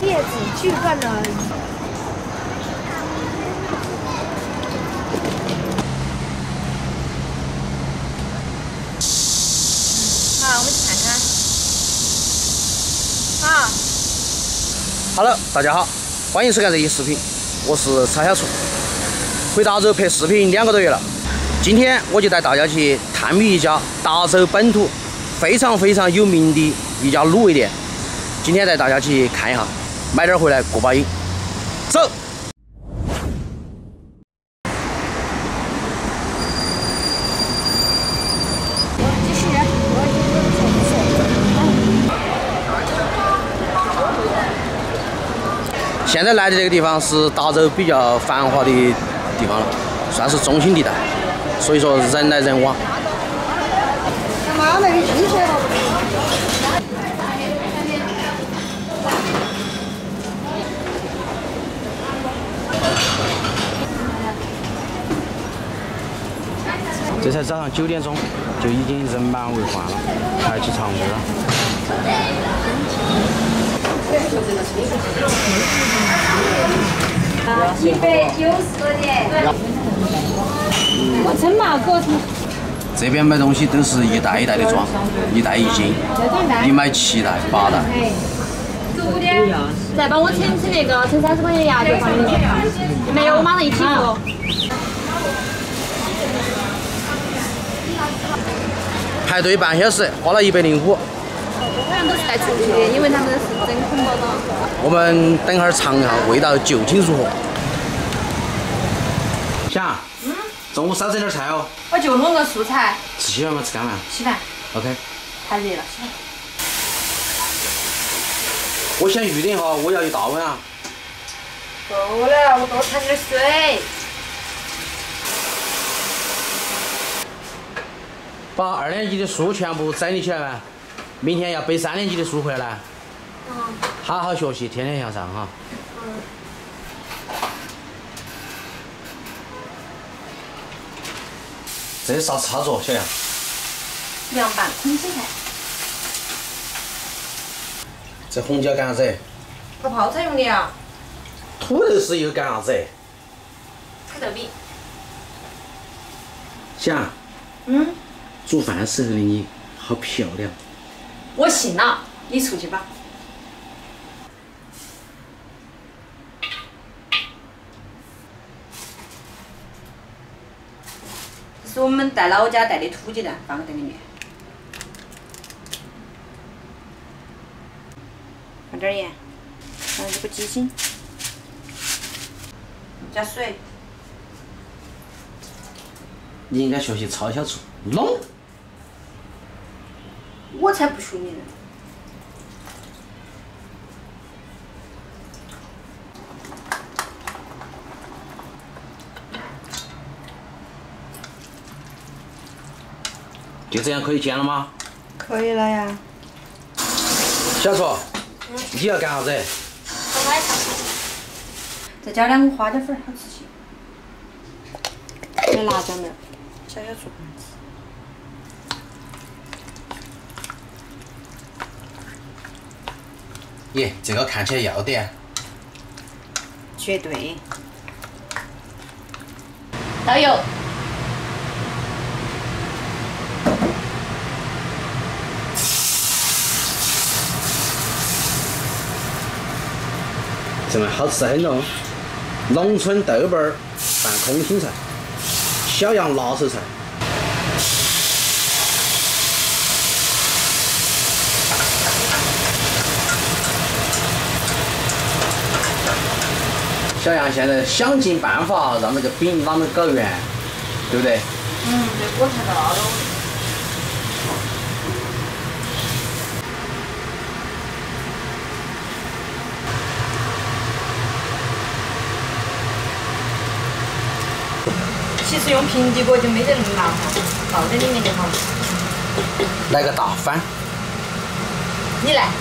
叶子锯断了。好，我们去看看。好。Hello， 大家好，欢迎收看这期视频，我是蔡小厨。回达州拍视频2个多月了，今天我就带大家去探秘一家达州本土非常有名的一家卤味店。今天带大家去看一下，买点回来过把瘾。走。现在来的这个地方是达州比较繁华的地方了，算是中心地带，所以说人来人往。妈，那个进去了。这才早上9点钟，就已经人满为患了，排起长队了。190多点。我称嘛，给我称。这边买东西都是一袋一袋的装，1袋1斤，你买7袋8袋。9点。再帮我称那个称30块钱牙就放进去。没有，我马上一起付。排队半小时，花了105。好像都是带出去的，因为他们是真空包装。我们等会儿尝一下，味道究竟如何？想，中午少整点菜哦。我就弄个素菜。吃稀饭吗？吃干饭？稀饭。OK。太热了。我先预定哈，我要1大碗啊。够了，我多掺点水。把2年级的书全部整理起来吧，明天要背3年级的书回来。好好学习，天天向上哈。这是啥操作，小杨？凉拌空心菜。这红椒干啥子？搞泡菜用的呀。土豆丝又干啥子？土豆饼。想。煮饭时候的你好漂亮。我信了，你出去吧。这是我们带老家带的土鸡蛋，放在里面。放点盐，放这个鸡心，加水。你应该学习抄小厨，弄。我才不学你呢。就这样可以煎了吗？可以了呀。小厨，你要干啥子？喝奶茶。再加2个花椒粉，好吃些。没辣椒面，小厨。耶，这个看起来要点。绝对。倒油。这么好吃很哦！农村豆瓣儿拌空心菜，小杨拿手菜。小杨现在想尽办法让这个饼啷个搞圆，对不对？这锅太大了。其实用平底锅就没得那么麻烦，倒在里面就好了。来个大翻。你来。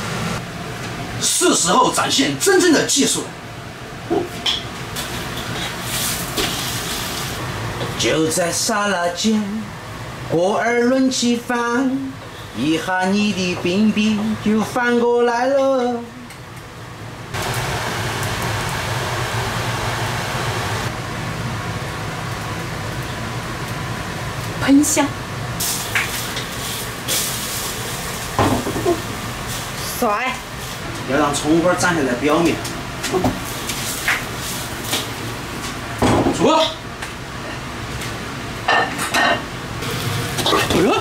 是时候展现真正的技术。就在刹那间，锅儿抡起翻，一下你的饼饼就翻过来了。喷香。帅！要让葱花展现在表面。出！哎呦！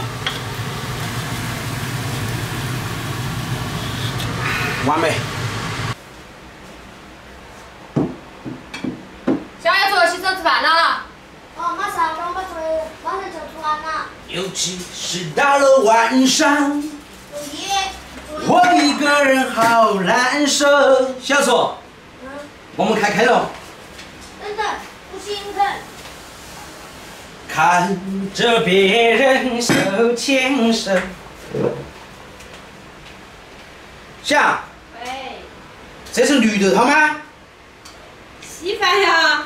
完美。小雅做洗手吃饭了。哦，马上，我把作业马上就做完了。尤其是到了晚上，作业。我一个人好难受。小楚，我们开了。等等，不兴奋。看着别人手牵手。夏，喂。这是绿豆汤吗？稀饭呀。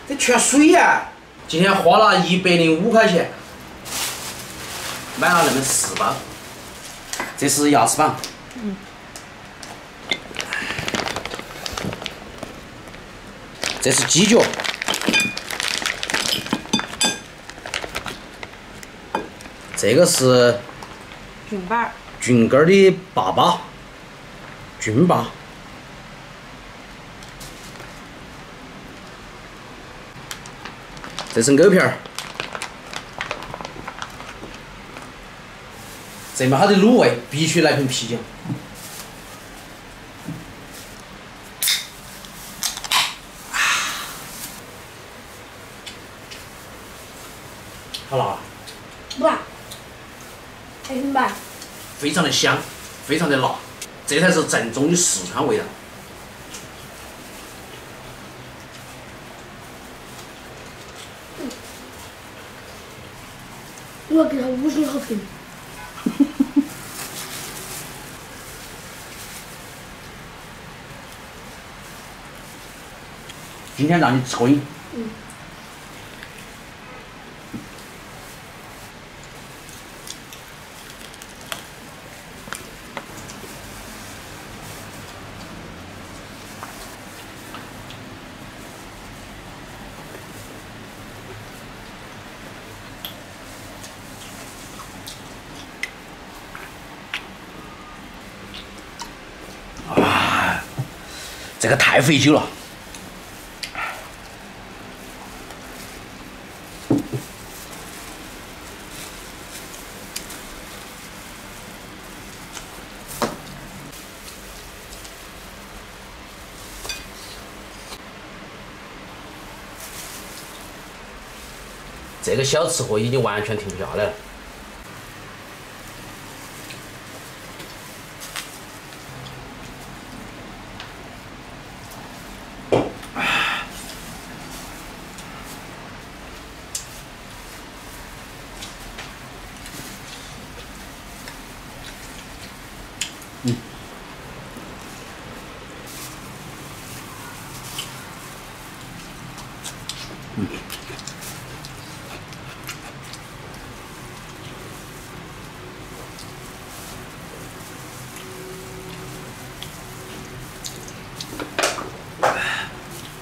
这全水呀！今天花了105块钱，买了那么4包。这是牙齿棒。这是鸡脚。这个是菌板儿。菌根儿的粑粑，菌粑。这是藕片儿。这么好的卤味，必须来瓶啤酒。好辣。不辣，还挺白。非常的香，非常的辣，这才是正宗的四川味道。我要给他5星好评。今天让你吃过瘾。这个太费酒了。这个小吃货已经完全停不下来了。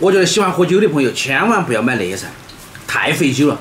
我觉得喜欢喝酒的朋友千万不要买那个噻，太费酒了。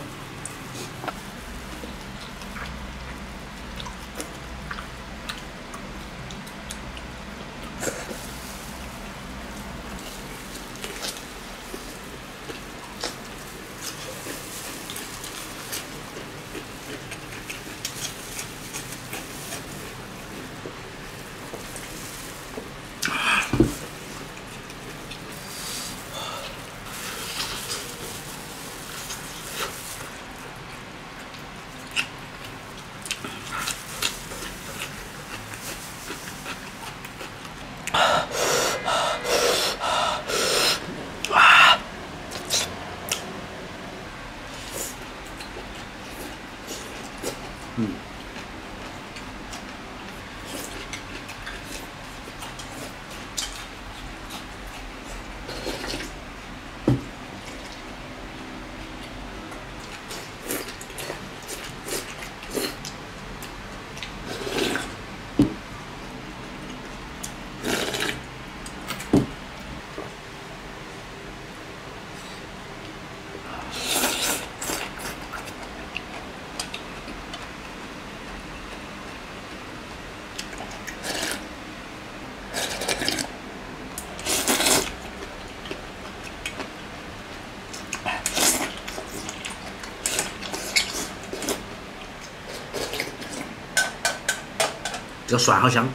这个蒜好香。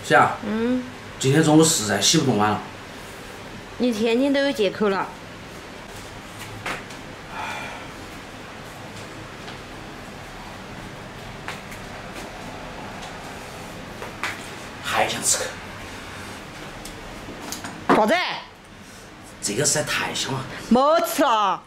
姐啊，今天中午实在洗不动碗了。你天天都有借口了。还想吃个？啥子？这个实在太香了。没吃了。